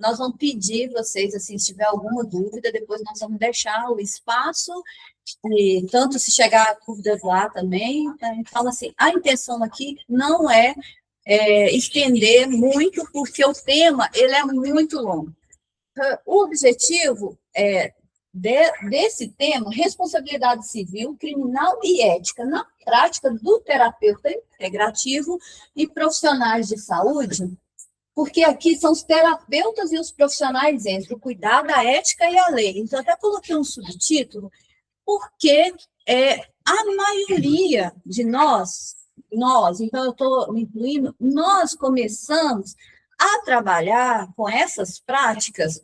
nós vamos pedir vocês, assim, se tiver alguma dúvida, depois nós vamos deixar o espaço, e tanto se chegar dúvidas lá também. Então, assim, a intenção aqui não é estender muito, porque o tema ele é muito longo. O objetivo desse tema, responsabilidade civil, criminal e ética, na prática do terapeuta integrativo e profissionais de saúde, porque aqui são os terapeutas e os profissionais entre o cuidado, a ética e a lei. Então, até coloquei um subtítulo, porque a maioria de nós, então eu estou me incluindo, nós começamos a trabalhar com essas práticas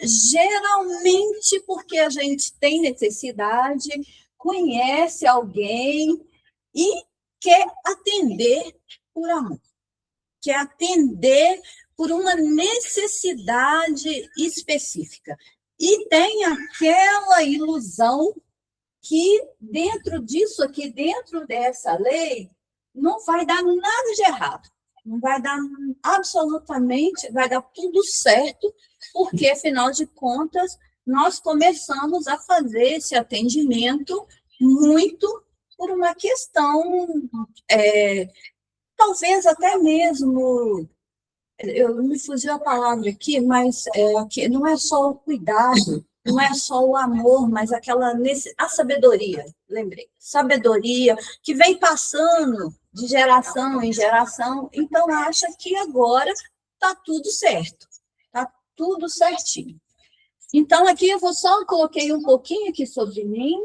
geralmente porque a gente tem necessidade, conhece alguém e quer atender por amor, quer atender por uma necessidade específica. E tem aquela ilusão que dentro disso aqui, dentro dessa lei, não vai dar nada de errado. Não vai dar absolutamente, vai dar tudo certo, porque, afinal de contas, nós começamos a fazer esse atendimento muito por uma questão, talvez até mesmo, me fugiu a palavra aqui, mas que não é só o cuidado, não é só o amor, mas a sabedoria, lembrei, sabedoria que vem passando de geração em geração, então acha que agora está tudo certo, está tudo certinho. Então, aqui eu só coloquei um pouquinho aqui sobre mim,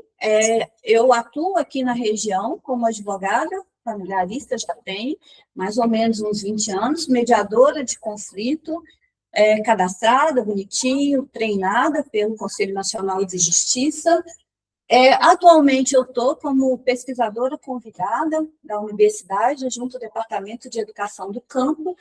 eu atuo aqui na região como advogada familiarista, já tem mais ou menos uns 20 anos, mediadora de conflito, cadastrada, bonitinho, treinada pelo Conselho Nacional de Justiça. Atualmente eu estou como pesquisadora convidada da universidade, junto ao Departamento de Educação do Campo,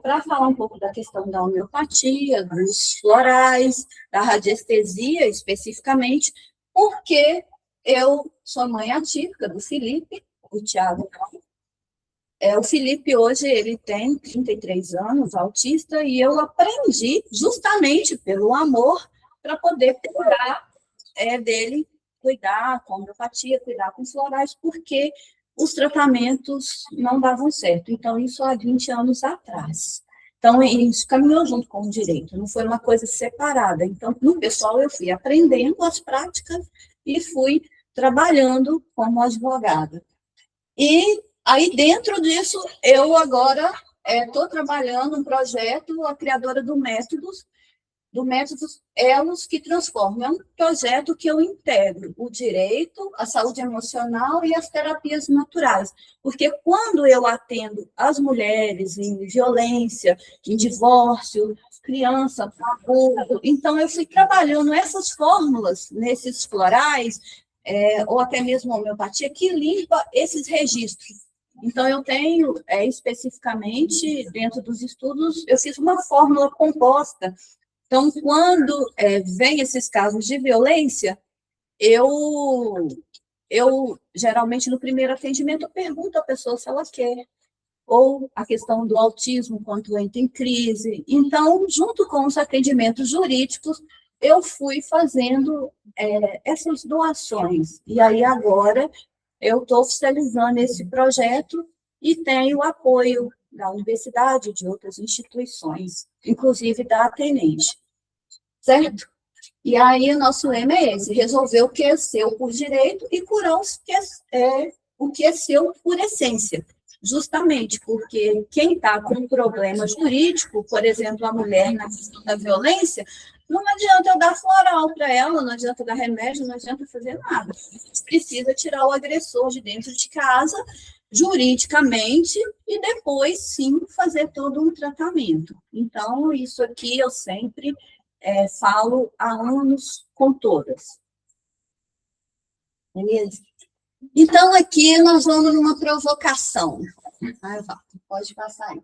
para falar um pouco da questão da homeopatia, dos florais, da radiestesia especificamente, porque eu sou mãe atípica do Felipe, o Thiago não. O Felipe hoje ele tem 33 anos, autista, e eu aprendi justamente pelo amor para poder cuidar dele, cuidar com homeopatia, cuidar com florais, porque os tratamentos não davam certo. Então, isso há 20 anos atrás. Então, isso caminhou junto com o direito, não foi uma coisa separada. Então, no pessoal, eu fui aprendendo as práticas e fui trabalhando como advogada. E aí, dentro disso, eu agora estou trabalhando um projeto, a criadora do Métodos Elos que Transformam. É um projeto que eu integro o direito, a saúde emocional e as terapias naturais. Porque quando eu atendo as mulheres em violência, em divórcio, criança, aborto, então eu fui trabalhando essas fórmulas nesses florais, ou até mesmo homeopatia, que limpa esses registros. Então, eu tenho, especificamente, dentro dos estudos, eu fiz uma fórmula composta. Então, quando vem esses casos de violência, eu geralmente, no primeiro atendimento, eu pergunto à pessoa se ela quer, ou a questão do autismo, quando entra em crise. Então, junto com os atendimentos jurídicos, eu fui fazendo essas doações. E aí, agora, eu estou oficializando esse projeto e tenho o apoio da universidade, de outras instituições, inclusive da Atendente, certo? E aí, o nosso lema é esse: resolver o que é seu por direito e curar o que é seu por essência. Justamente porque quem está com um problema jurídico, por exemplo, a mulher na questão da violência, não adianta eu dar floral para ela, não adianta dar remédio, não adianta fazer nada. Precisa tirar o agressor de dentro de casa, juridicamente, e depois, sim, fazer todo um tratamento. Então, isso aqui eu sempre falo há anos com todas. Beleza? Então, aqui nós vamos numa provocação. Pode passar aí.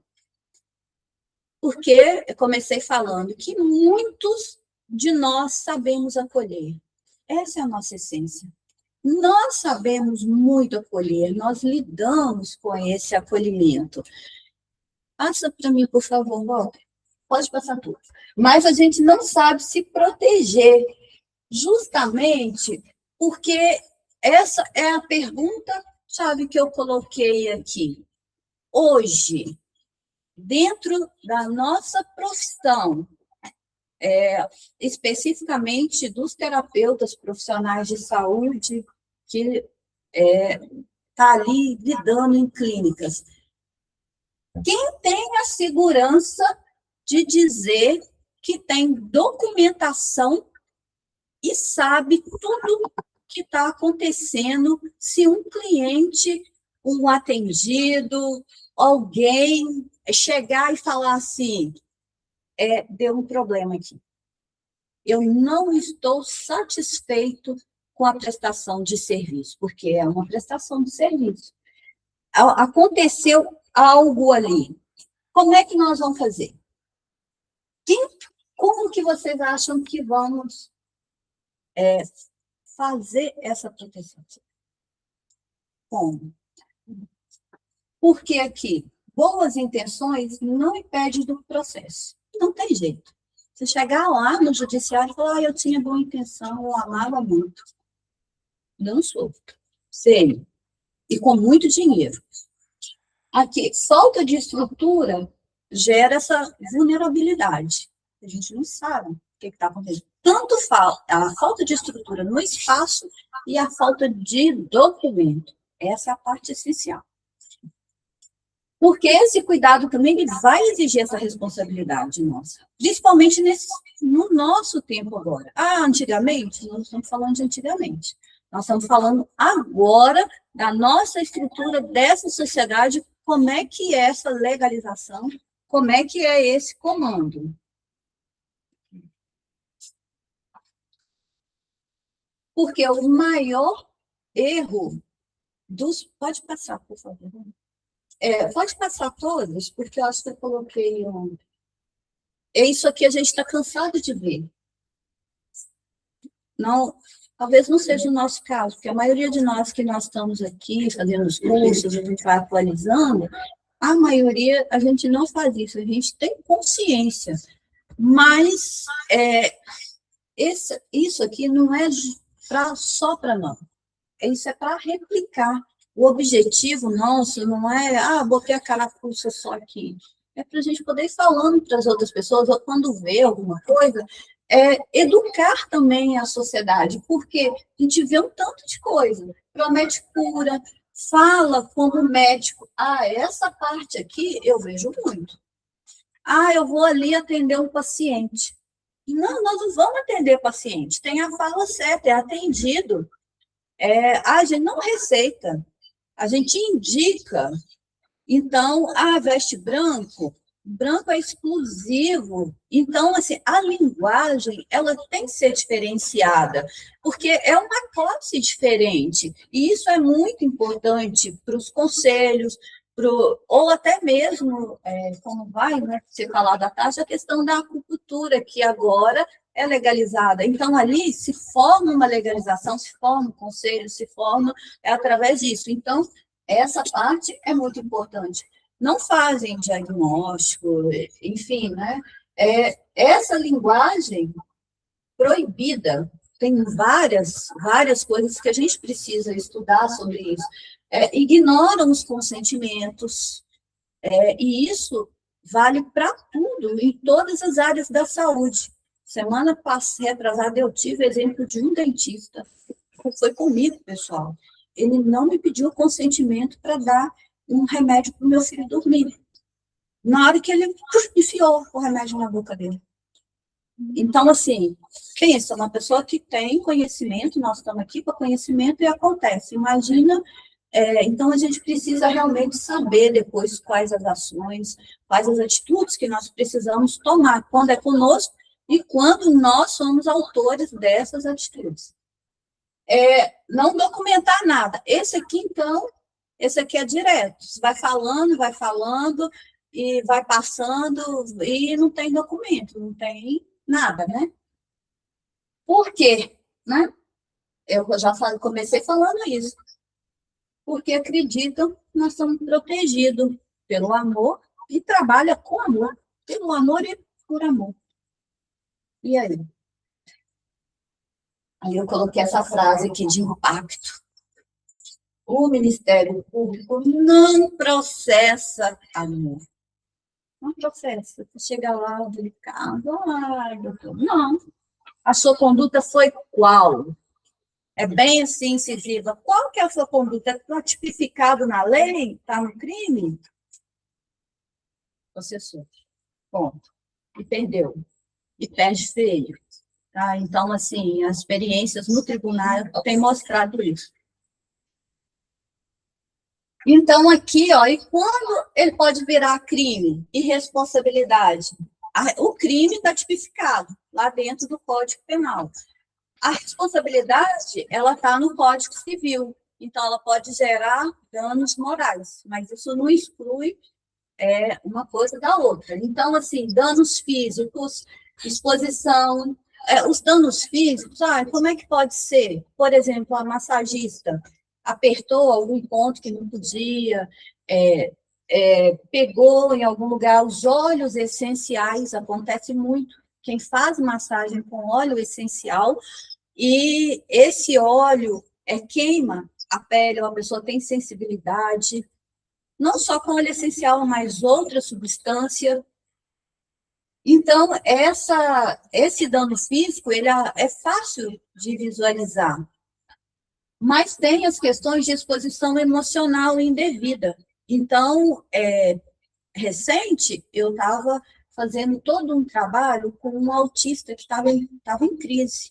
Porque eu comecei falando que muitos de nós sabemos acolher. Essa é a nossa essência. Nós sabemos muito acolher, nós lidamos com esse acolhimento. Passa para mim, por favor, Walter. pode passar tudo. Mas a gente não sabe se proteger, justamente porque essa é a pergunta, sabe, que eu coloquei aqui. Hoje, dentro da nossa profissão, especificamente dos terapeutas profissionais de saúde, que está ali lidando em clínicas, quem tem a segurança de dizer que tem documentação e sabe tudo que está acontecendo se um cliente, um atendido, alguém chegar e falar assim, deu um problema aqui. Eu não estou satisfeito com a prestação de serviço, porque é uma prestação de serviço. Aconteceu algo ali. Como é que nós vamos fazer? Como que vocês acham que vamos fazer essa proteção? Como? Porque aqui, boas intenções não impedem do processo. Não tem jeito. Você chegar lá no judiciário e falar, eu tinha boa intenção, eu amava muito. Não sou. Sei. E com muito dinheiro. Aqui, falta de estrutura gera essa vulnerabilidade. A gente não sabe o que está acontecendo. Tanto a falta de estrutura no espaço e a falta de documento. Essa é a parte essencial. Porque esse cuidado também ele vai exigir essa responsabilidade nossa. Principalmente no nosso tempo agora. Antigamente? Nós não estamos falando de antigamente. Nós estamos falando agora da nossa estrutura, dessa sociedade, como é que é essa legalização, como é que é esse comando. Porque o maior erro dos... Pode passar, por favor. Pode passar todos, porque eu acho que eu coloquei um... É isso aqui, a gente está cansado de ver. Não, talvez não seja o nosso caso, porque a maioria de nós que nós estamos aqui fazendo os cursos, a gente vai atualizando, a maioria, a gente não faz isso, a gente tem consciência, mas isso aqui não é só para nós, isso é para replicar. O objetivo nosso não é, botei a carapuça só aqui, é para a gente poder ir falando para as outras pessoas, ou quando vê alguma coisa, educar também a sociedade, porque a gente vê um tanto de coisa, promete cura, fala como médico, essa parte aqui eu vejo muito. Eu vou ali atender um paciente. Não, nós não vamos atender paciente, tem a fala certa, é atendido. A gente não receita, a gente indica. Então, veste branco, branco é exclusivo. Então, assim, a linguagem, ela tem que ser diferenciada, porque é uma classe diferente. E isso é muito importante para os conselhos, ou até mesmo, como vai, né, ser falado à tarde, a questão da acupuntura, que agora é legalizada. Então, ali se forma uma legalização, se forma um conselho, se forma através disso. Então, essa parte é muito importante. Não fazem diagnóstico, enfim, né? Essa linguagem proibida, tem várias coisas que a gente precisa estudar sobre isso. Ignoram os consentimentos, e isso vale para tudo, em todas as áreas da saúde. Semana retrasada, eu tive exemplo de um dentista, foi comigo, pessoal. Ele não me pediu consentimento para dar um remédio para o meu filho dormir. Na hora que ele enfiou o remédio na boca dele. Então, assim, pensa, uma pessoa que tem conhecimento, nós estamos aqui para conhecimento e acontece. Imagina, então a gente precisa realmente saber depois quais as ações, quais as atitudes que nós precisamos tomar, quando é conosco e quando nós somos autores dessas atitudes. Não documentar nada. Esse aqui, então, esse aqui é direto. Você vai falando, e vai passando, e não tem documento, não tem nada, né? Por quê? Né? Eu já comecei falando isso. Porque acreditam que nós somos protegidos pelo amor e trabalham com amor. Pelo amor e por amor. E aí? Aí eu coloquei essa frase aqui de impacto. O Ministério Público não processa amor. Não processa. Você chega lá, delicado, doutor, não. A sua conduta foi qual? É bem assim, incisiva. Qual que é a sua conduta? Está tipificado na lei? Está no crime? Processou. Ponto. E perdeu. E perde feio. Tá? Então, assim, as experiências no tribunal têm mostrado isso. Então, aqui, ó, e quando ele pode virar crime e responsabilidade? O crime está tipificado lá dentro do Código Penal. A responsabilidade, ela está no Código Civil. Então, ela pode gerar danos morais, mas isso não exclui uma coisa da outra. Então, assim, danos físicos, exposição, os danos físicos, como é que pode ser? Por exemplo, a massagista apertou algum ponto que não podia, pegou em algum lugar os óleos essenciais, acontece muito. Quem faz massagem com óleo essencial, e esse óleo queima a pele, a pessoa tem sensibilidade, não só com óleo essencial, mas outra substância. Então, esse dano físico, ele é fácil de visualizar, mas tem as questões de exposição emocional indevida. Então, recente, eu estava fazendo todo um trabalho com um autista que estava em crise.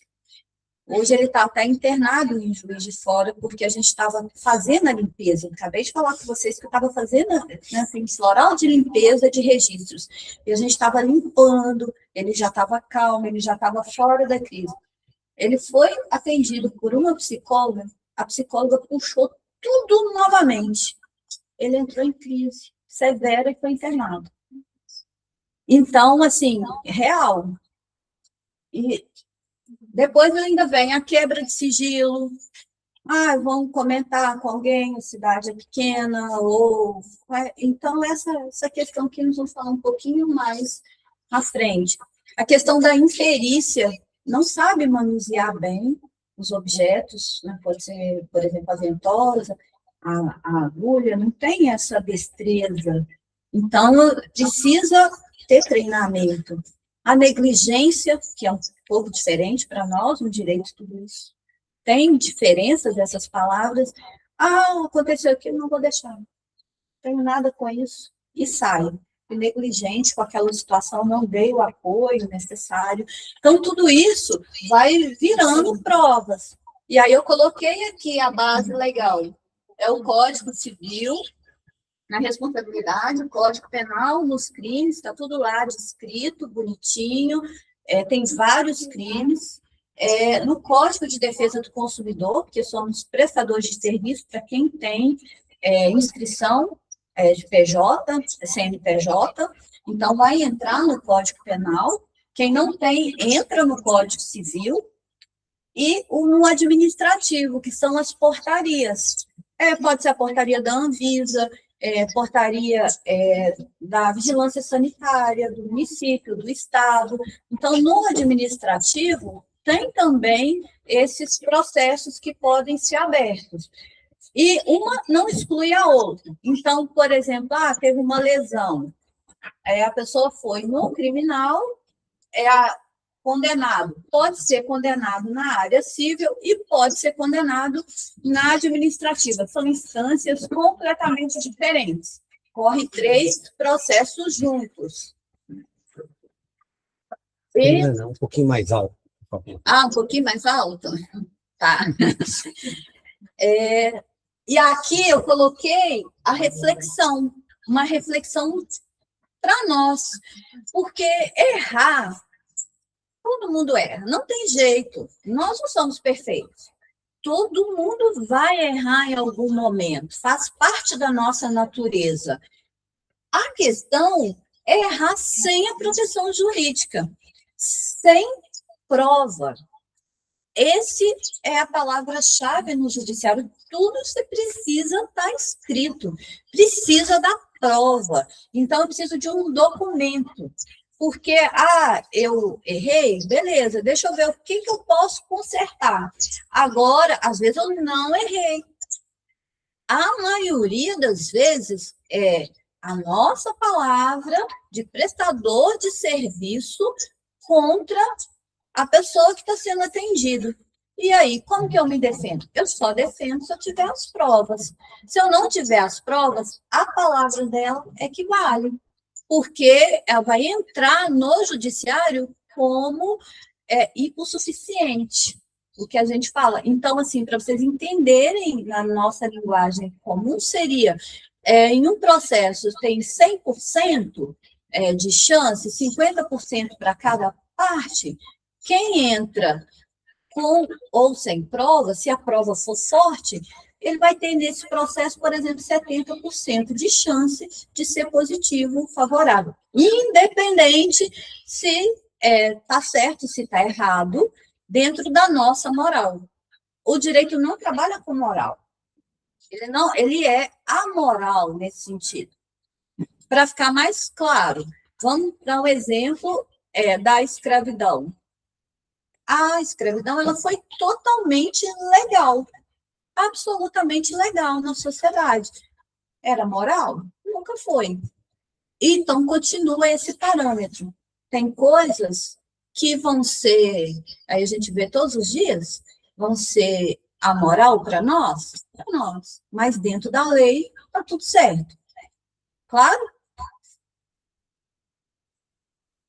Hoje ele está até internado em Juiz de Fora, porque a gente estava fazendo a limpeza. Eu acabei de falar com vocês que eu estava fazendo assim, floral de limpeza de registros. E a gente estava limpando, ele já estava calmo, ele já estava fora da crise. Ele foi atendido por uma psicóloga, a psicóloga puxou tudo novamente. Ele entrou em crise severa e foi internado. Então, assim, real. E depois ainda vem a quebra de sigilo. Vão comentar com alguém, a cidade é pequena, ou... Então, essa questão que nós vamos falar um pouquinho mais à frente. A questão da imperícia, não sabe manusear bem os objetos, né? Pode ser, por exemplo, a ventosa, a agulha, não tem essa destreza. Então, precisa ter treinamento. A negligência, que é um pouco diferente para nós, no direito, tudo isso. Tem diferenças dessas palavras. Aconteceu aquilo, não vou deixar. Não tenho nada com isso. E sai. E negligente com aquela situação, não dei o apoio necessário. Então, tudo isso vai virando provas. E aí eu coloquei aqui a base legal. É o Código Civil, na responsabilidade, o Código Penal, nos crimes, está tudo lá descrito, bonitinho, tem vários crimes. No Código de Defesa do Consumidor, porque somos prestadores de serviço para quem tem inscrição de PJ, CNPJ, então vai entrar no Código Penal, quem não tem, entra no Código Civil, e no administrativo, que são as portarias. Pode ser a portaria da Anvisa, portaria da Vigilância Sanitária, do município, do estado. Então, no administrativo, tem também esses processos que podem ser abertos. E uma não exclui a outra. Então, por exemplo, teve uma lesão, a pessoa foi no criminal, condenado. Pode ser condenado na área civil e pode ser condenado na administrativa. São instâncias completamente diferentes. Corre 3 processos juntos. Não, um pouquinho mais alto. Um pouquinho mais alto? Tá. E aqui eu coloquei a reflexão, uma reflexão para nós, porque errar, todo mundo erra, não tem jeito, nós não somos perfeitos. Todo mundo vai errar em algum momento, faz parte da nossa natureza. A questão é errar sem a proteção jurídica, sem prova. Essa é a palavra-chave no judiciário. Tudo você precisa estar escrito, precisa da prova. Então, eu preciso de um documento. Porque, eu errei, beleza, deixa eu ver o que eu posso consertar. Agora, às vezes eu não errei. A maioria das vezes é a nossa palavra de prestador de serviço contra a pessoa que está sendo atendida. E aí, como que eu me defendo? Eu só defendo se eu tiver as provas. Se eu não tiver as provas, a palavra dela é que vale, porque ela vai entrar no judiciário como hipossuficiente, o que a gente fala. Então, assim, para vocês entenderem na nossa linguagem comum, seria, em um processo tem 100% de chance, 50% para cada parte, quem entra com ou sem prova, se a prova for forte, ele vai ter nesse processo, por exemplo, 70% de chance de ser positivo, favorável, independente se está certo, se está errado, dentro da nossa moral. O direito não trabalha com moral. Ele é amoral nesse sentido. Para ficar mais claro, vamos dar um exemplo da escravidão. A escravidão ela foi totalmente legal, absolutamente legal na sociedade. Era moral? Nunca foi. Então, continua esse parâmetro. Tem coisas que vão ser, aí a gente vê todos os dias, vão ser amoral para nós, mas dentro da lei está tudo certo. Claro?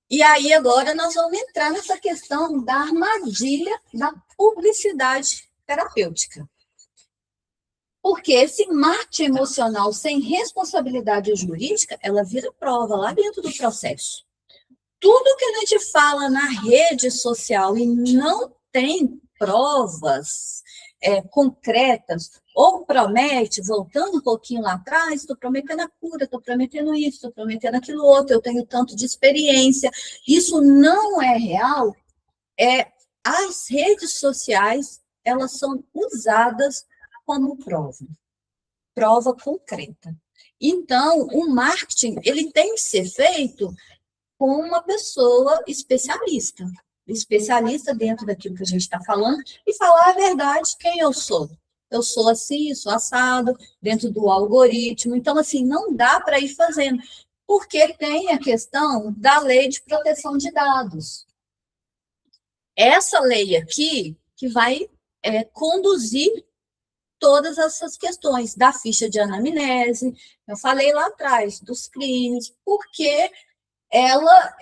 E aí, agora, nós vamos entrar nessa questão da armadilha da publicidade terapêutica. Porque esse marketing emocional sem responsabilidade jurídica, ela vira prova lá dentro do processo. Tudo que a gente fala na rede social e não tem provas concretas, ou promete, voltando um pouquinho lá atrás, estou prometendo a cura, estou prometendo isso, estou prometendo aquilo outro, eu tenho tanto de experiência, isso não é real, as redes sociais, elas são usadas como prova concreta. Então, o marketing, ele tem que ser feito com uma pessoa especialista dentro daquilo que a gente está falando, e falar a verdade, quem eu sou. Eu sou assim, sou assado, dentro do algoritmo. Então, assim, não dá para ir fazendo, porque tem a questão da lei de proteção de dados. Essa lei aqui que vai conduzir todas essas questões da ficha de anamnese, eu falei lá atrás, dos crimes, porque ela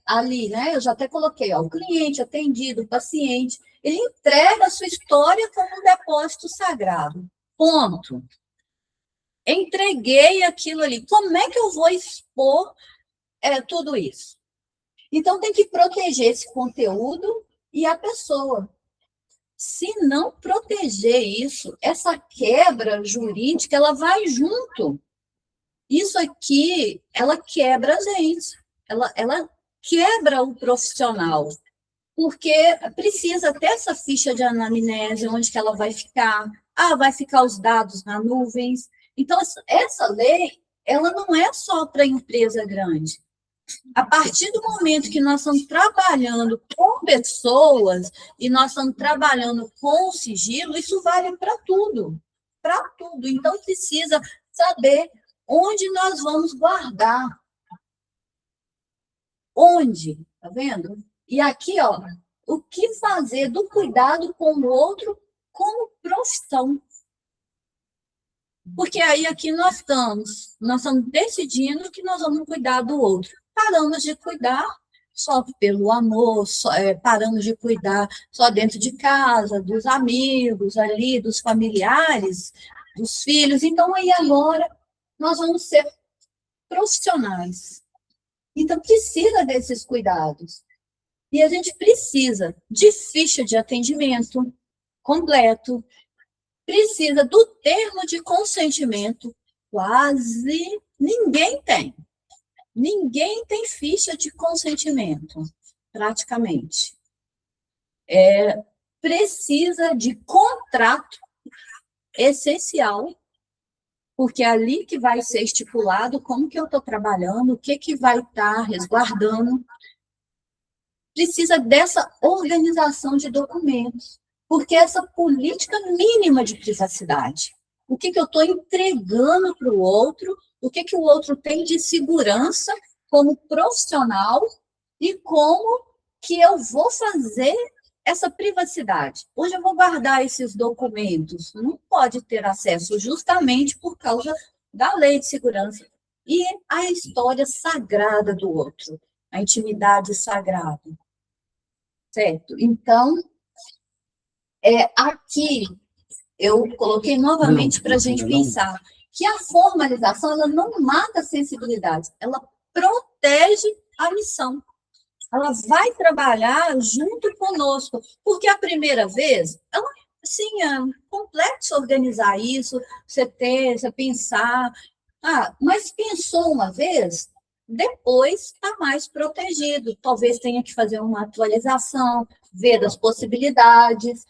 ali, né? Eu já até coloquei, ó, o cliente atendido, o paciente, ele entrega a sua história como um depósito sagrado. Ponto. Entreguei aquilo ali. Como é que eu vou expor tudo isso? Então, tem que proteger esse conteúdo e a pessoa. Se não proteger isso, essa quebra jurídica, ela vai junto. Isso aqui, ela quebra a gente, ela quebra o profissional, porque precisa ter essa ficha de anamnese, onde que ela vai ficar, vai ficar os dados na nuvens. Então, essa lei, ela não é só para empresa grande. A partir do momento que nós estamos trabalhando com pessoas e nós estamos trabalhando com sigilo, isso vale para tudo, para tudo. Então, precisa saber onde nós vamos guardar. Onde? Tá vendo? E aqui, ó, o que fazer do cuidado com o outro como profissão. Porque aí aqui nós estamos decidindo que nós vamos cuidar do outro. Paramos de cuidar só pelo amor, paramos de cuidar só dentro de casa, dos amigos ali, dos familiares, dos filhos. Então, aí agora, nós vamos ser profissionais. Então, precisa desses cuidados. E a gente precisa de ficha de atendimento completo, precisa do termo de consentimento, quase ninguém tem. Ninguém tem ficha de consentimento, praticamente. Precisa de contrato essencial porque é ali que vai ser estipulado como que eu estou trabalhando, o que vai estar resguardando. Precisa dessa organização de documentos, porque essa política mínima de privacidade, o que eu estou entregando para o outro, o que o outro tem de segurança como profissional e como que eu vou fazer essa privacidade. Onde eu vou guardar esses documentos? Não pode ter acesso justamente por causa da lei de segurança. E a história sagrada do outro, a intimidade sagrada. Certo? Então, aqui eu coloquei novamente para a gente pensar que a formalização ela não mata a sensibilidade, ela protege a missão. Ela vai trabalhar junto conosco, porque a primeira vez, ela, assim, é complexo organizar isso, você pensar, mas pensou uma vez, depois está mais protegido, talvez tenha que fazer uma atualização, ver as possibilidades,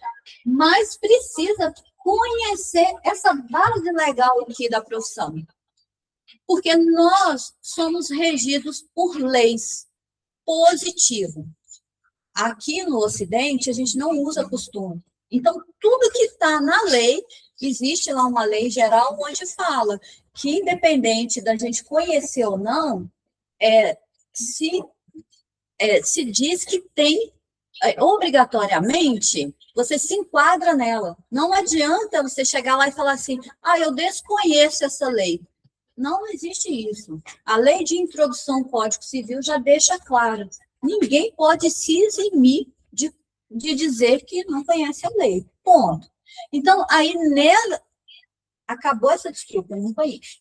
mas precisa conhecer essa base legal aqui da profissão, porque nós somos regidos por leis. Positivo. Aqui no Ocidente, a gente não usa costume. Então, tudo que está na lei, existe lá uma lei geral onde fala que, independente da gente conhecer ou não, se diz que tem, obrigatoriamente, você se enquadra nela. Não adianta você chegar lá e falar assim, eu desconheço essa lei. Não existe isso. A lei de introdução ao Código Civil já deixa claro. Ninguém pode se eximir de dizer que não conhece a lei. Ponto. Então, aí nela, acabou essa disputa no país.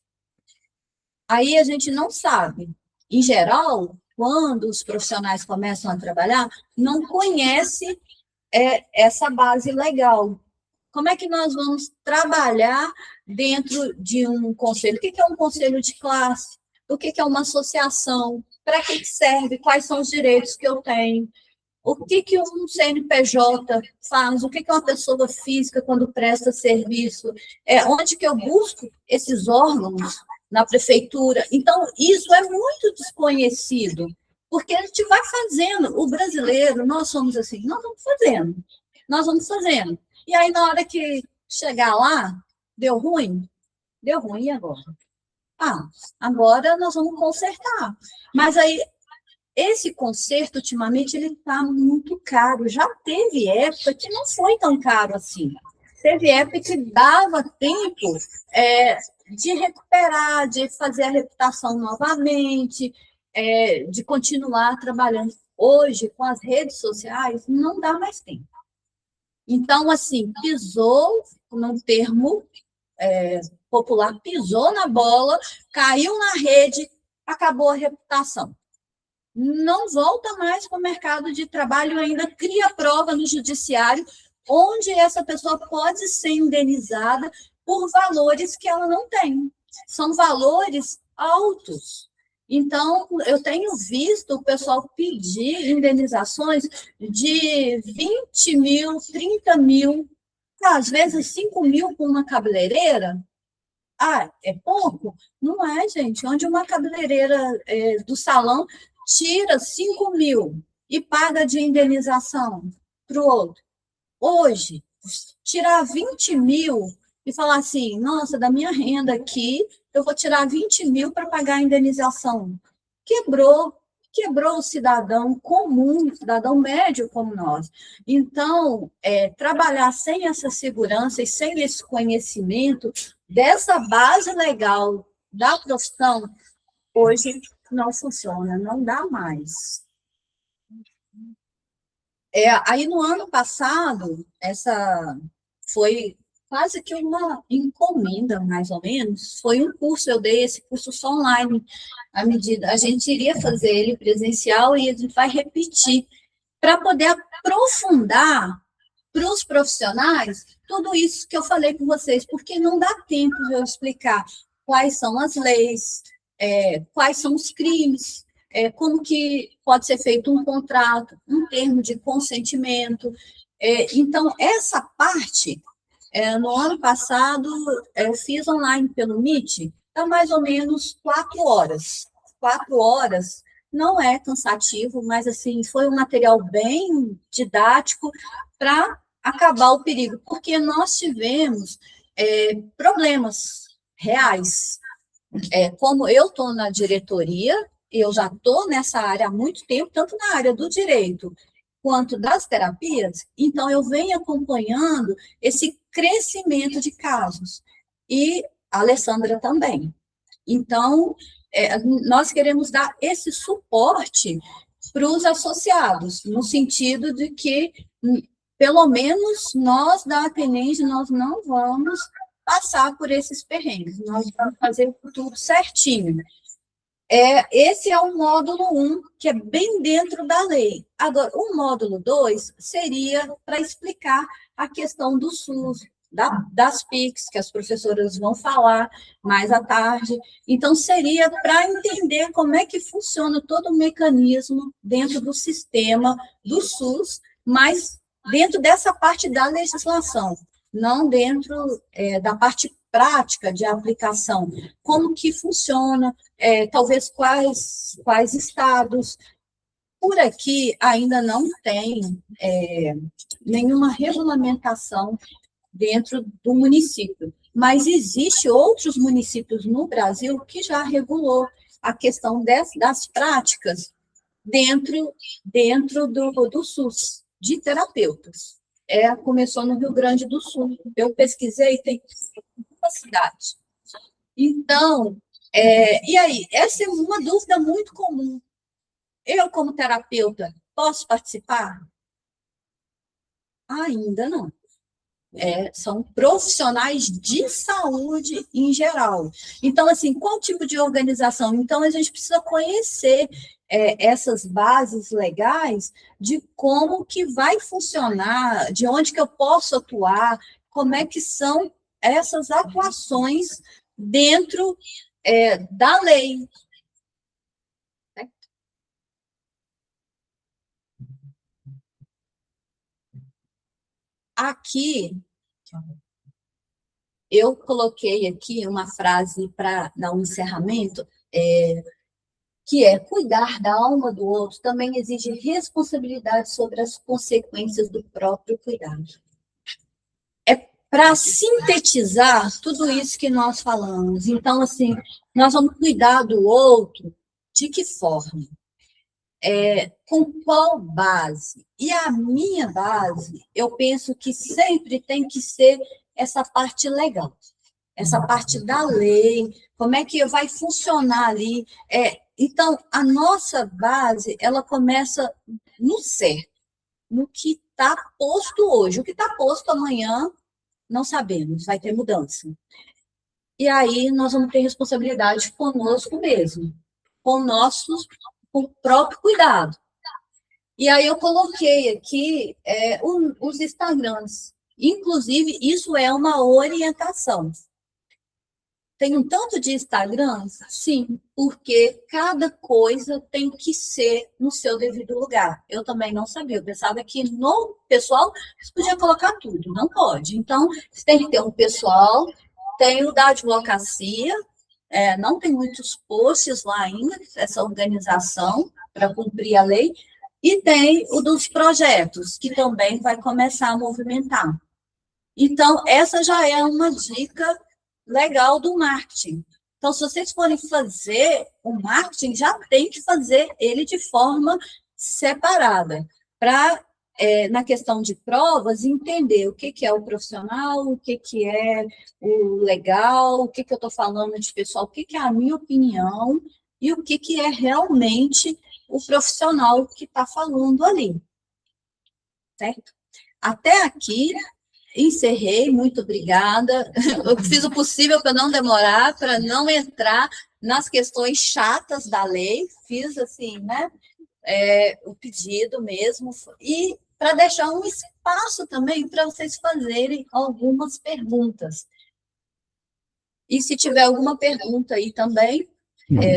Aí a gente não sabe. Em geral, quando os profissionais começam a trabalhar, não conhece essa base legal. Como é que nós vamos trabalhar dentro de um conselho? O que é um conselho de classe? O que é uma associação? Para que serve? Quais são os direitos que eu tenho? O que um CNPJ faz? O que uma pessoa física quando presta serviço? Onde que eu busco esses órgãos? Na prefeitura. Então, isso é muito desconhecido, porque a gente vai fazendo. O brasileiro, nós somos assim, nós vamos fazendo. E aí, na hora que chegar lá, deu ruim e agora? Agora nós vamos consertar. Mas aí, esse conserto, ultimamente, ele está muito caro. Já teve época que não foi tão caro assim. Teve época que dava tempo de recuperar, de fazer a reputação novamente, de continuar trabalhando. Hoje, com as redes sociais, não dá mais tempo. Então, assim, pisou, num termo popular, pisou na bola, caiu na rede, acabou a reputação. Não volta mais para o mercado de trabalho, ainda cria prova no judiciário, onde essa pessoa pode ser indenizada por valores que ela não tem. São valores altos. Então, eu tenho visto o pessoal pedir indenizações de 20 mil, 30 mil, às vezes 5 mil por uma cabeleireira. É pouco? Não é, gente. Onde uma cabeleireira do salão tira 5 mil e paga de indenização para o outro. Hoje, tirar 20 mil e falar assim, nossa, da minha renda aqui, eu vou tirar 20 mil para pagar a indenização. Quebrou o cidadão comum, o cidadão médio como nós. Então, trabalhar sem essa segurança e sem esse conhecimento dessa base legal da profissão, hoje não funciona, não dá mais. Aí, no ano passado, essa foi quase que uma encomenda, mais ou menos. Foi um curso, eu dei esse curso só online. A gente iria fazer ele presencial e a gente vai repetir, para poder aprofundar para os profissionais tudo isso que eu falei com vocês, porque não dá tempo de eu explicar quais são as leis, quais são os crimes, como que pode ser feito um contrato, um termo de consentimento. Então, essa parte No ano passado, eu fiz online pelo Meet, dá mais ou menos 4 horas. 4 horas não é cansativo, mas assim, foi um material bem didático para acabar o perigo, porque nós tivemos problemas reais. Como eu estou na diretoria, eu já estou nessa área há muito tempo, tanto na área do direito quanto das terapias, então eu venho acompanhando esse crescimento de casos. E a Alessandra também. Então, nós queremos dar esse suporte para os associados, no sentido de que, pelo menos, nós da Atenende, nós não vamos passar por esses perrengues, nós vamos fazer tudo certinho. Esse é o módulo 1, que é bem dentro da lei. Agora, o módulo 2 seria para explicar a questão do SUS, das PICs, que as professoras vão falar mais à tarde. Então, seria para entender como é que funciona todo o mecanismo dentro do sistema do SUS, mas dentro dessa parte da legislação, não dentro da parte prática de aplicação, como que funciona, talvez quais estados. Por aqui ainda não tem nenhuma regulamentação dentro do município, mas existe outros municípios no Brasil que já regulou a questão das práticas dentro do SUS, de terapeutas. Começou no Rio Grande do Sul. Eu pesquisei, tem uma cidade. Então, e aí, essa é uma dúvida muito comum. Eu, como terapeuta, posso participar? Ainda não. São profissionais de saúde em geral. Então, assim, qual tipo de organização? Então, a gente precisa conhecer essas bases legais de como que vai funcionar, de onde que eu posso atuar, como é que são essas atuações dentro da lei. Aqui, eu coloquei aqui uma frase para dar um encerramento, que cuidar da alma do outro também exige responsabilidade sobre as consequências do próprio cuidado. Para sintetizar tudo isso que nós falamos. Então, assim, nós vamos cuidar do outro de que forma? Com qual base? E a minha base, eu penso que sempre tem que ser essa parte legal, essa parte da lei, como é que vai funcionar ali. Então, a nossa base, ela começa no certo, no que está posto hoje. O que está posto amanhã, não sabemos, vai ter mudança. E aí, nós vamos ter responsabilidade conosco mesmo, com o próprio cuidado. E aí eu coloquei aqui os Instagrams. Inclusive, isso é uma orientação. Tem um tanto de Instagrams? Sim, porque cada coisa tem que ser no seu devido lugar. Eu também não sabia, eu pensava que no pessoal você podia colocar tudo, não pode. Então, você tem que ter um pessoal, tem o da advocacia, não tem muitos posts lá ainda, essa organização para cumprir a lei, e tem o dos projetos, que também vai começar a movimentar. Então, essa já é uma dica legal do marketing. Então, se vocês forem fazer o marketing, já tem que fazer ele de forma separada, para, na questão de provas, entender o que é o profissional, o que é o legal, o que eu estou falando de pessoal, o que é a minha opinião e o que é realmente o profissional que está falando ali. Certo? Até aqui, encerrei, muito obrigada. Eu fiz o possível para não demorar, para não entrar nas questões chatas da lei, fiz assim, né? O pedido mesmo, e para deixar um espaço também para vocês fazerem algumas perguntas. E se tiver alguma pergunta aí também,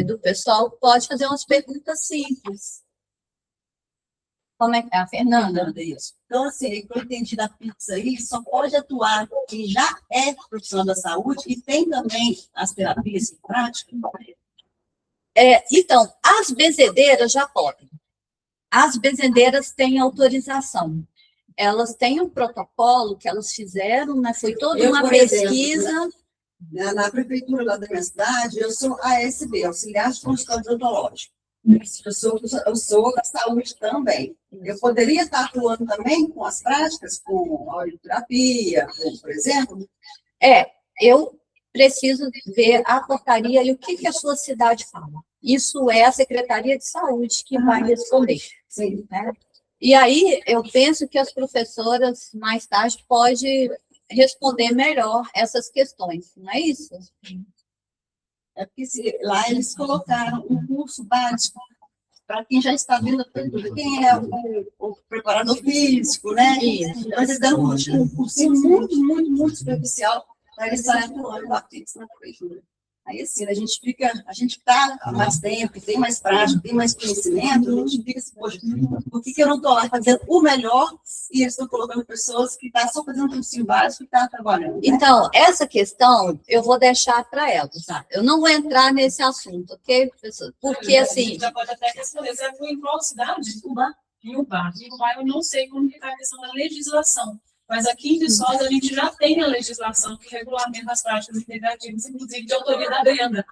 do pessoal, pode fazer umas perguntas simples. Como é que é, a Fernanda? Fernanda, isso. Então, assim, o que eu entendi da Pix aí, só pode atuar quem já é profissional da saúde e tem também as terapias em prática. Então, as benzedeiras já podem. As benzedeiras têm autorização. Elas têm um protocolo que elas fizeram, né? Foi toda uma pesquisa. Exemplo, na prefeitura lá da minha cidade, eu sou ASB, auxiliar de consultório odontológico. Eu sou da saúde também. Eu poderia estar atuando também com as práticas, com a audioterapia, por exemplo? Eu preciso ver a portaria e o que a sua cidade fala. Isso é a Secretaria de Saúde que vai responder. Sim. Né? E aí, eu penso que as professoras, mais tarde, podem responder melhor essas questões, não é isso? É porque lá eles colocaram um curso básico para quem já está vendo tudo, quem é o preparador físico, né? Isso. Então, eles dão um cursinho muito superficial para eles estarem atuando lá na prefeitura. Aí, assim, a gente está há mais tempo, tem mais prática, tem mais conhecimento, a gente fica assim, poxa, por que eu não estou lá fazendo o melhor e eles estão colocando pessoas que estão só fazendo um cursinho básico e estão trabalhando? Né? Então, essa questão eu vou deixar para elas, tá? Eu não vou entrar nesse assunto, ok, professor? Porque, assim... Já pode até responder, você foi em qual cidade? Ubá. Em Ubá. Em Ubá eu não sei como está a questão da legislação. Mas aqui em Viçosa, a gente já tem a legislação que regulamenta as práticas integrativas, inclusive de autoria da venda.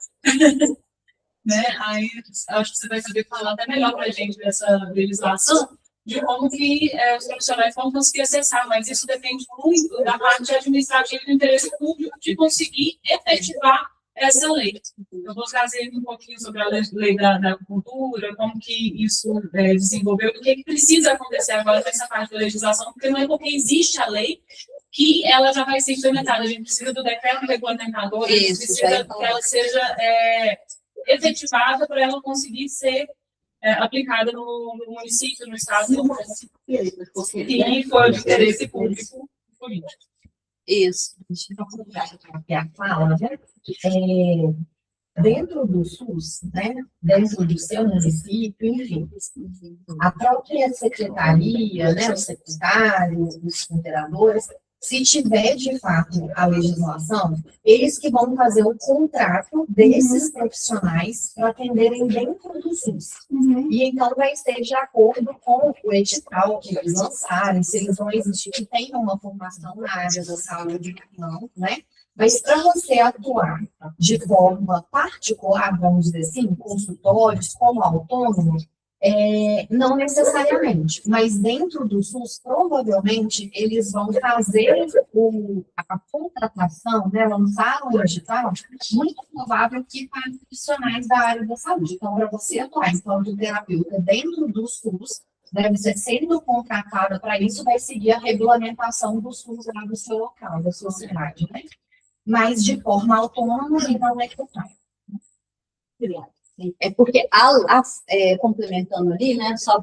Né? Aí, acho que você vai saber falar até melhor para a gente dessa legislação, de como que os profissionais vão conseguir acessar, mas isso depende muito da parte administrativa do interesse público de conseguir efetivar essa lei. Eu vou trazer um pouquinho sobre a lei da cultura, como que isso desenvolveu, o que precisa acontecer agora nessa parte da legislação, porque não é porque existe a lei que ela já vai ser implementada. A gente precisa do decreto regulamentador, a gente precisa que ela seja efetivada para ela conseguir ser aplicada no município, no estado, e for de interesse público político. Isso. Aqui a fala, dentro do SUS, né, dentro do seu município, enfim, a própria secretaria, né, os secretários, os operadores, se tiver de fato a legislação, eles que vão fazer o contrato desses profissionais para atenderem dentro do SUS. E então vai ser de acordo com o edital que eles lançarem, se eles vão existir que tenham uma formação na área da saúde, não, né? Mas para você atuar de forma particular, vamos dizer assim, em consultórios, como autônomo, não necessariamente, mas dentro do SUS, provavelmente, eles vão fazer a contratação, né, lançar um edital, muito provável que para profissionais da área da saúde. Então, para você atuar enquanto terapeuta dentro do SUS, deve ser sendo contratada para isso, vai seguir a regulamentação do SUS lá do seu local, da sua cidade, né? Mas de forma autônoma e não necessária. É porque, complementando ali, né, só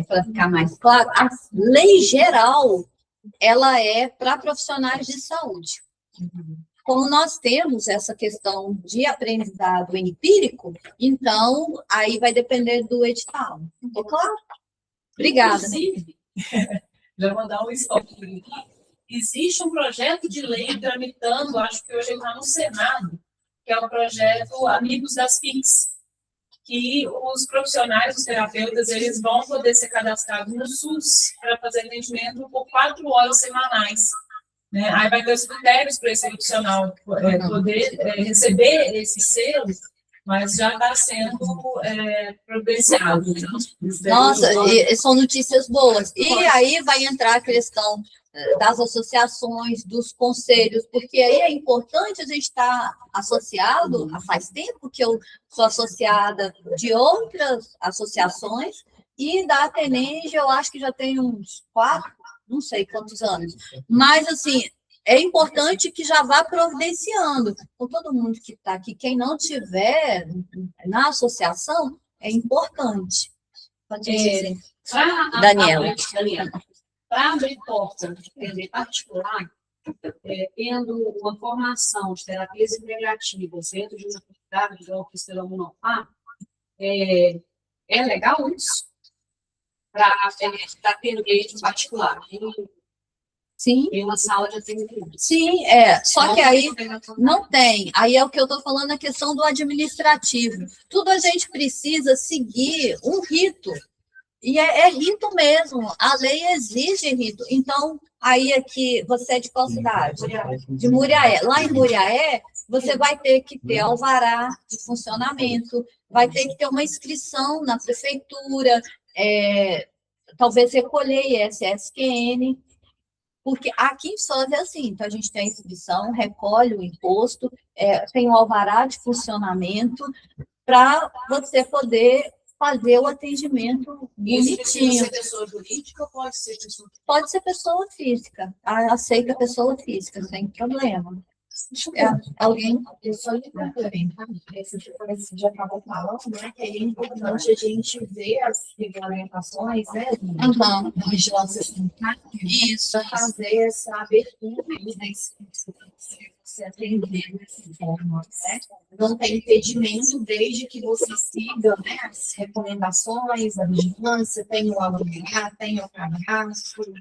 para ficar mais claro, a lei geral, ela é para profissionais de saúde. Como nós temos essa questão de aprendizado empírico, então, aí vai depender do edital. Ficou claro? Obrigada. Inclusive, já vou dar um spoiler. Existe um projeto de lei tramitando, acho que hoje ele está no Senado, que é o projeto Amigos das PICs, que os profissionais, os terapeutas, eles vão poder ser cadastrados no SUS para fazer atendimento por 4 horas semanais. Né? Aí vai ter os critérios para esse profissional poder receber esse selo, mas já está sendo providenciado. Nossa, são notícias boas. E aí vai entrar a questão das associações, dos conselhos, porque aí é importante a gente estar associado, faz tempo que eu sou associada de outras associações, e da Atenenge eu acho que já tem uns 4, não sei quantos anos, mas assim, é importante que já vá providenciando, com todo mundo que está aqui, quem não tiver na associação, é importante. Pode dizer. Daniela. Para abrir porta de atender particular, tendo uma formação de terapias integrativas dentro de uma comunidade, igual que o Monopá, é legal isso? para atender de particular. Sim, Em uma sala de atendimento. sim, só que aí não tem. Aí é o que eu estou falando, a questão do administrativo. Tudo a gente precisa seguir um rito. E é rito mesmo. A lei exige rito. Então, aí aqui, você é de qual cidade? De Muriaé. Lá em Muriaé, você vai ter que ter alvará de funcionamento, vai ter que ter uma inscrição na prefeitura, talvez recolher ISSQN. Porque aqui em Foz é assim, então a gente tem a inscrição, recolhe o imposto, tem o alvará de funcionamento, para você poder fazer o atendimento Isso precisa bonitinho. ser pessoa jurídica ou pode ser pessoa física? Pode ser pessoa física, aceita pessoa física, sem problema. Alguém? Eu só lhe complementar, esse já acabou falando, né, que é importante a gente ver as regulamentações, né, Uhum. da vigilância sanitária, Isso. para fazer essa abertura aí, né, se atender dessa forma, né? Não tem impedimento desde que você siga, né, as recomendações da vigilância, tem o alvará, tem o cadastro.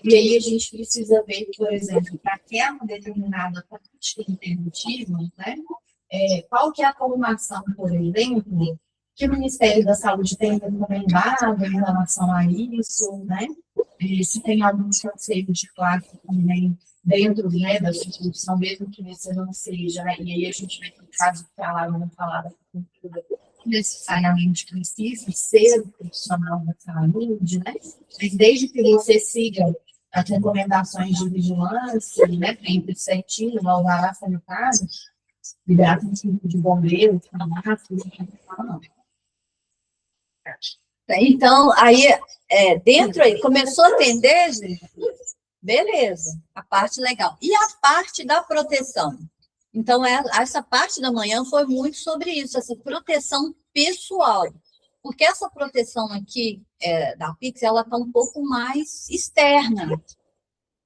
E aí a gente precisa ver, por exemplo, para aquela determinada prática interruptiva, né, qual que é a formação, por exemplo, que o Ministério da Saúde tem recomendado em relação a isso, né? Se tem alguns conselhos de classe também dentro, né, da instituição, mesmo que você não seja, e aí a gente vê que no caso falar ou não falar da cultura, necessariamente precisa ser profissional da saúde, né? Mas desde que você siga as recomendações de vigilância, né, sempre certinho, no alvará sanitário, liberar de bombeiro, Então, aí, dentro aí, começou a atender, gente? Beleza, a parte legal. E a parte da proteção? Então, essa parte da manhã foi muito sobre isso, essa proteção pessoal. Porque essa proteção aqui da Pix, ela está um pouco mais externa.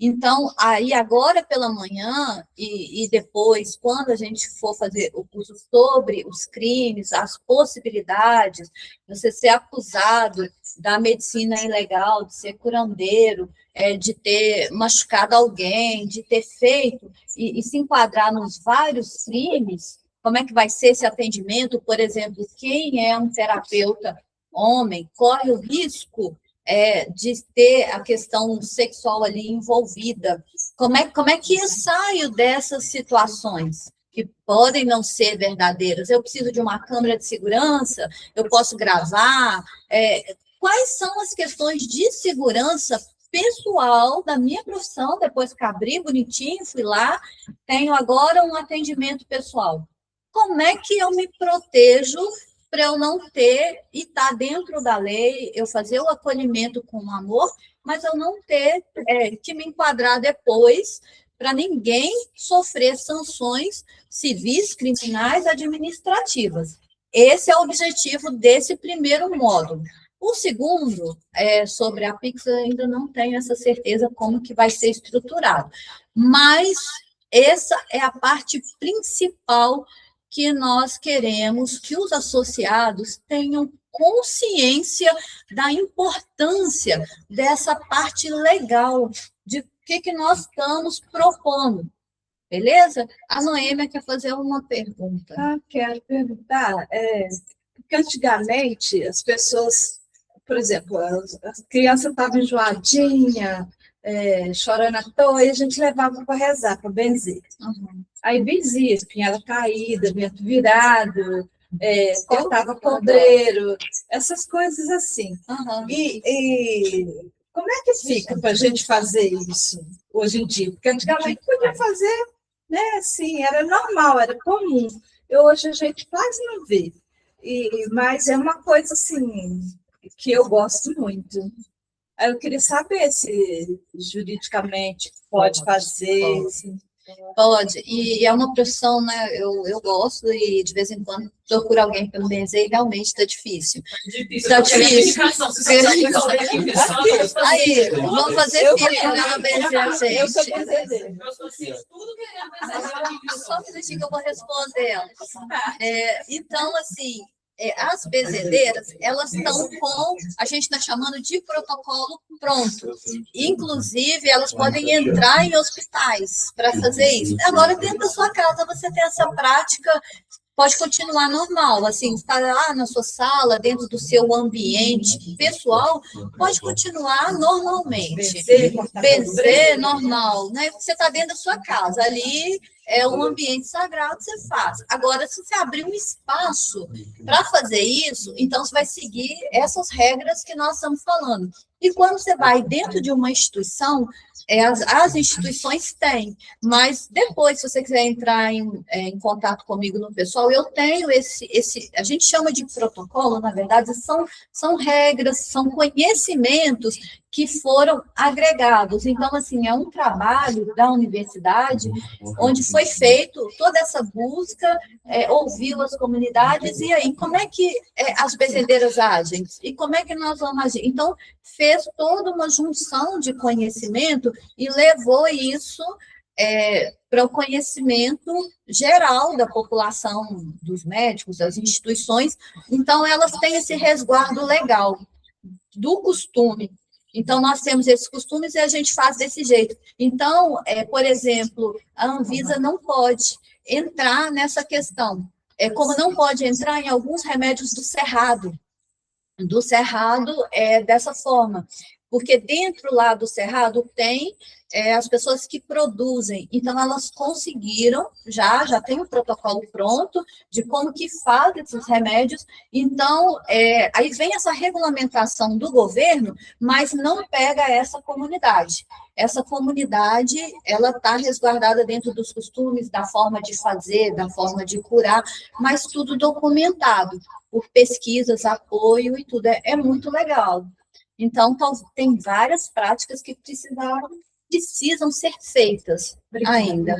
Então, aí agora pela manhã e depois, quando a gente for fazer o curso sobre os crimes, as possibilidades, você ser acusado da medicina ilegal, de ser curandeiro, de ter machucado alguém, de ter feito e se enquadrar nos vários crimes, como é que vai ser esse atendimento? Por exemplo, quem é um terapeuta homem corre o risco de ter a questão sexual ali envolvida. Como é que eu saio dessas situações que podem não ser verdadeiras? Eu preciso de uma câmera de segurança? Eu posso gravar? Quais são as questões de segurança pessoal da minha profissão? Depois que abri bonitinho, fui lá, tenho agora um atendimento pessoal. Como é que eu me protejo para eu não ter, e estar dentro da lei, eu fazer o acolhimento com amor, mas eu não ter que me enquadrar depois, para ninguém sofrer sanções civis, criminais, administrativas. Esse é o objetivo desse primeiro módulo. O segundo, sobre a Pix, eu ainda não tenho essa certeza como que vai ser estruturado, mas essa é a parte principal que nós queremos que os associados tenham consciência da importância dessa parte legal, de o que nós estamos propondo. Beleza? A Noêmia quer fazer uma pergunta. Quero perguntar, porque antigamente as pessoas, por exemplo, a criança estava enjoadinha, chorando à toa, e a gente levava para rezar, para benzer. Uhum. Aí benzia, espinhela caída, vento virado, cortava podreiro, essas coisas assim. Uhum. E como é que fica para a gente fazer isso hoje em dia? Porque antigamente podia fazer, né, assim, era normal, era comum. E hoje a gente quase não vê. Mas é uma coisa assim que eu gosto muito. Aí eu queria saber se juridicamente pode fazer. Assim. Pode, e é uma profissão, né, eu gosto e de vez em quando procuro alguém para me benzer e realmente está difícil. Está difícil. Aí, vamos fazer filha, né, benzer a gente. Eu sou benzedeira. Só um minutinho que eu vou responder ela. Então, assim, as benzedeiras, elas estão com, a gente está chamando de protocolo pronto. Inclusive, elas podem entrar em hospitais para fazer isso. Agora, dentro da sua casa, você tem essa prática, pode continuar normal, assim, está lá na sua sala, dentro do seu ambiente pessoal, pode continuar normalmente. Benzer normal, né? Você está dentro da sua casa, ali é um ambiente sagrado, você faz. Agora, se você abrir um espaço para fazer isso, então você vai seguir essas regras que nós estamos falando. E quando você vai dentro de uma instituição, as instituições têm, mas depois, se você quiser entrar em contato comigo no pessoal, eu tenho a gente chama de protocolo, na verdade, são regras, são conhecimentos que foram agregados. Então, assim, é um trabalho da universidade, onde foi feito toda essa busca, ouviu as comunidades, e aí, como é que as benzedeiras agem? E como é que nós vamos agir? Então, fez toda uma junção de conhecimento e levou isso para o conhecimento geral da população, dos médicos, das instituições. Então, elas têm esse resguardo legal do costume. Então, nós temos esses costumes e a gente faz desse jeito. Então, por exemplo, a Anvisa não pode entrar nessa questão, como não pode entrar em alguns remédios do Cerrado. Do Cerrado é dessa forma, porque dentro lá do Cerrado tem as pessoas que produzem, então elas conseguiram, já tem o protocolo pronto de como que faz esses remédios, então aí vem essa regulamentação do governo, mas não pega essa comunidade. Essa comunidade, ela está resguardada dentro dos costumes, da forma de fazer, da forma de curar, mas tudo documentado por pesquisas, apoio e tudo, é muito legal. Então, tem várias práticas que precisam ser feitas ainda.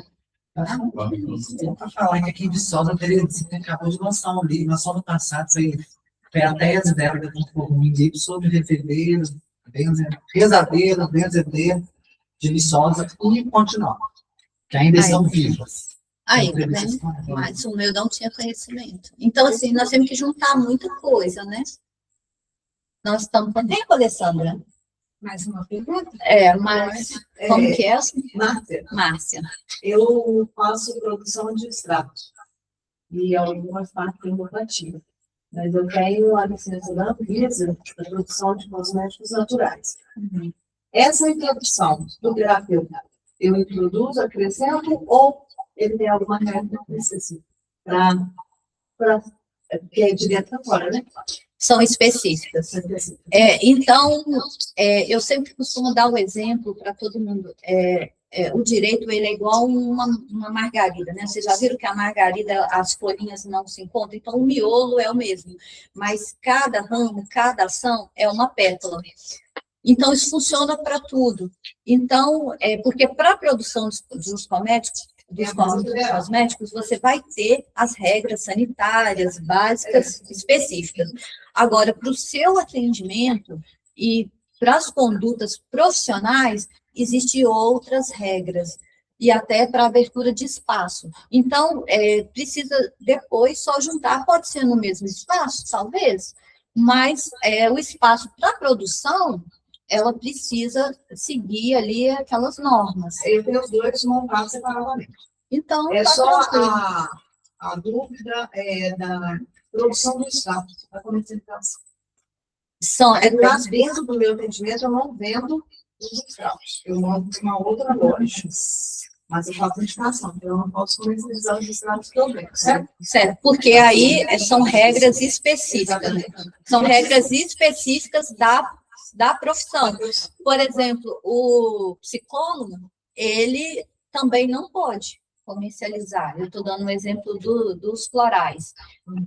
Para falar que aqui de Sosa, a Terezinha acabou de lançar um livro, só no passado, foi a tese dela, um livro sobre rezadeiros, benzedeiros de Viçosa e continuar, que ainda estão vivas. Ainda, né? Mas o meu não tinha conhecimento. Então, assim, nós temos que juntar muita coisa, né? Nós estamos... Quanto tempo, Alessandra? Mais uma pergunta? Mas como que é? Márcia. Eu faço produção de extratos e algumas partes informativas, mas eu tenho a licença da Anvisa da produção de cosméticos naturais. Uhum. Essa introdução do terapeuta, eu introduzo, acrescento, ou ele tem alguma regra que necessita? Porque é de dentro para fora, né? São específicas. Então, eu sempre costumo dar o exemplo para todo mundo. O direito, ele é igual uma margarida, né? Vocês já viram que a margarida, as folhinhas não se encontram? Então, o miolo é o mesmo. Mas cada ramo, cada ação é uma pétala. Então, isso funciona para tudo. Então, porque para a produção dos cosméticos, você vai ter as regras sanitárias básicas específicas. Agora, para o seu atendimento e para as condutas profissionais, existem outras regras, e até para abertura de espaço. Então, precisa depois só juntar, pode ser no mesmo espaço, talvez, mas o espaço para produção, ela precisa seguir ali aquelas normas. Eu tenho os dois montados separadamente. Então, É tá só tranquilo. a dúvida da produção do extrato, da comercialização. Mas dentro do meu atendimento, eu não vendo os extratos. Eu monto uma outra loja. Mas eu faço indicação, eu não posso comercializar os extratos que eu vendo, certo? Certo, porque aí são regras específicas. Né? São regras específicas da profissão. Por exemplo, o psicólogo, ele também não pode comercializar. Eu estou dando um exemplo dos florais.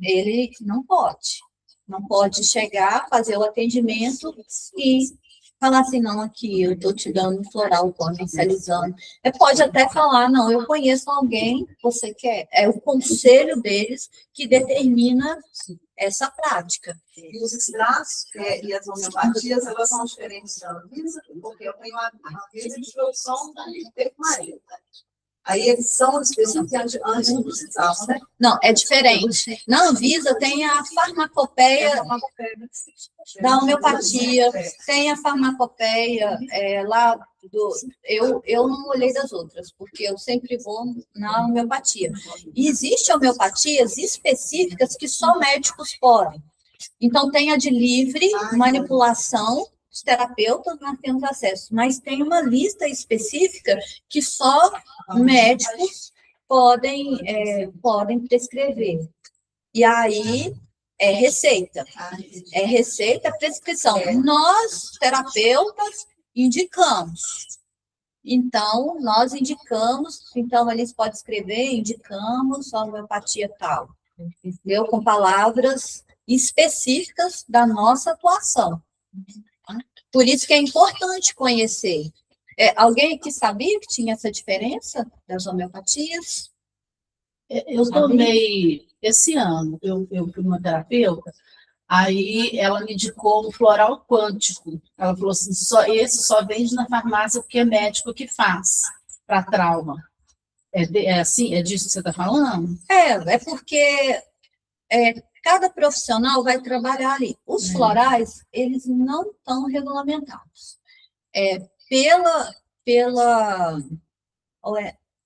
Ele não pode chegar, fazer o atendimento e falar assim, não, aqui, eu estou te dando um floral, comercializando. Pode até falar, não, eu conheço alguém, você quer? É o conselho deles que determina essa prática. E os extratos e as homeopatias, elas são diferentes da Anvisa, porque eu tenho a Anvisa de produção de perfumaria. Aí eles são específicos anticoncepcionais, né? Não, é diferente. Na Anvisa tem a farmacopeia da homeopatia, tem a farmacopeia lá do... Eu não olhei das outras, porque eu sempre vou na homeopatia. E existem homeopatias específicas que só médicos podem. Então, tem a de livre manipulação, os terapeutas não temos acesso, mas tem uma lista específica que só médicos podem prescrever. E aí é receita, prescrição. Nós, terapeutas, indicamos. Então, nós indicamos, então eles podem escrever, indicamos a homeopatia tal, entendeu? Com palavras específicas da nossa atuação. Por isso que é importante conhecer. Alguém que sabia que tinha essa diferença das homeopatias? Eu tomei esse ano, eu fui uma terapeuta, aí ela me indicou um floral quântico. Ela falou assim, esse só vende na farmácia porque é médico que faz, para trauma. Assim, é disso que você está falando? É porque cada profissional vai trabalhar ali. Os florais, eles não estão regulamentados. Pela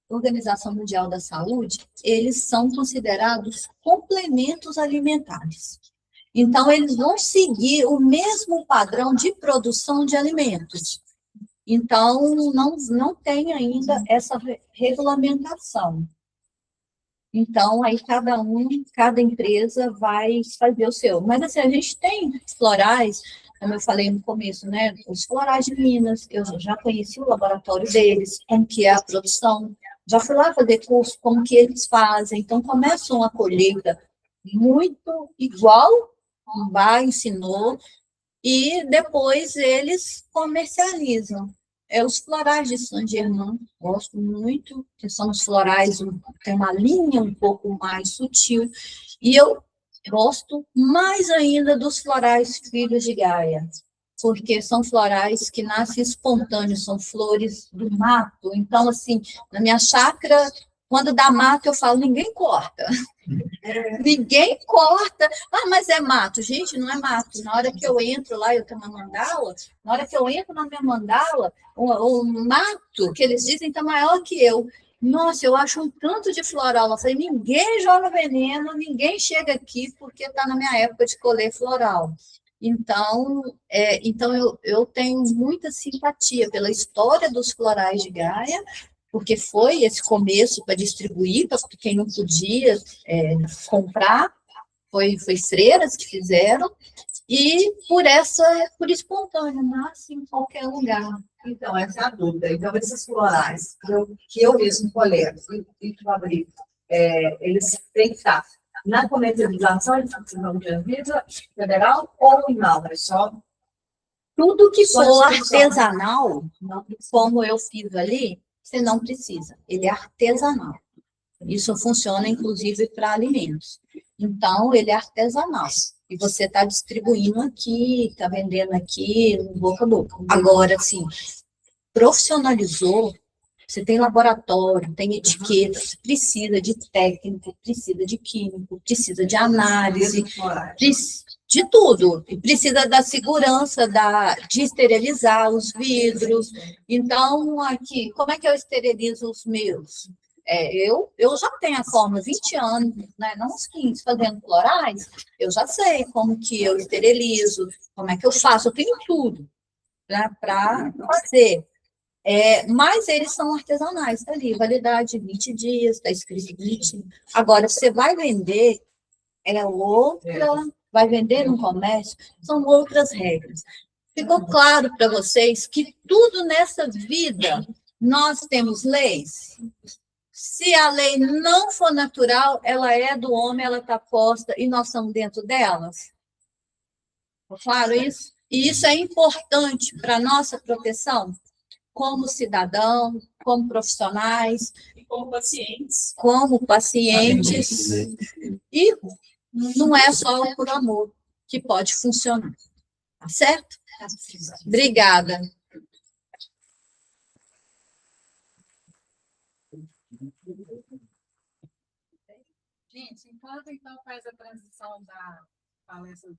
Organização Mundial da Saúde, eles são considerados complementos alimentares. Então, eles vão seguir o mesmo padrão de produção de alimentos. Então, não tem ainda essa regulamentação. Então, aí cada empresa vai fazer o seu. Mas, assim, a gente tem florais, como eu falei no começo, né? Os florais de Minas, eu já conheci o laboratório deles, como que é a produção, já fui lá fazer curso, como que eles fazem. Então, começa uma colheita muito igual, o Bar ensinou, e depois eles comercializam. Os florais de Saint-Germain, gosto muito, que são os florais, tem uma linha um pouco mais sutil, e eu gosto mais ainda dos florais Filhos de Gaia, porque são florais que nascem espontâneos, são flores do mato. Então, assim, na minha chácara, quando dá mato, eu falo, ninguém corta. Ninguém corta. Mas é mato. Gente, não é mato. Na hora que eu entro lá, eu tenho uma mandala, na hora que eu entro na minha mandala, o mato, que eles dizem, está maior que eu. Nossa, eu acho um tanto de floral. Eu falei, ninguém joga veneno, ninguém chega aqui, porque está na minha época de colher floral. Então eu tenho muita simpatia pela história dos florais de Gaia, porque foi esse começo para distribuir, para quem não podia comprar, foi freiras que fizeram, e por espontâneo, nasce em qualquer lugar. Então, essa é a dúvida. Então, esses florais que eu mesmo coleto e fabrico, eles têm que estar na comercialização de Anvisa federal ou não? É só... Tudo que for artesanal, como eu fiz ali, você não precisa. Ele é artesanal. Isso funciona, inclusive, para alimentos. Então, ele é artesanal. E você está distribuindo aqui, está vendendo aqui, boca a boca. Agora, assim, profissionalizou, você tem laboratório, tem etiqueta, você precisa de técnico, precisa de químico, precisa de análise, de tudo. E precisa da segurança de esterilizar os vidros. Então, aqui, como é que eu esterilizo os meus? Eu já tenho a forma, 20 anos, né, não uns 15, fazendo florais, eu já sei como que eu esterilizo, como é que eu faço, eu tenho tudo, né, para fazer. Mas eles são artesanais, tá ali, validade 20 dias, está escrito 20. Agora, você vai vender, vai vender no comércio, são outras regras. Ficou claro para vocês que tudo nessa vida, nós temos leis? Se a lei não for natural, ela é do homem, ela está posta e nós estamos dentro delas. Claro isso? E isso é importante para a nossa proteção, como cidadão, como profissionais. E como pacientes. Como pacientes. E não é só por amor que pode funcionar. Tá certo? Obrigada. Gente, enquanto então faz a transição da palestra do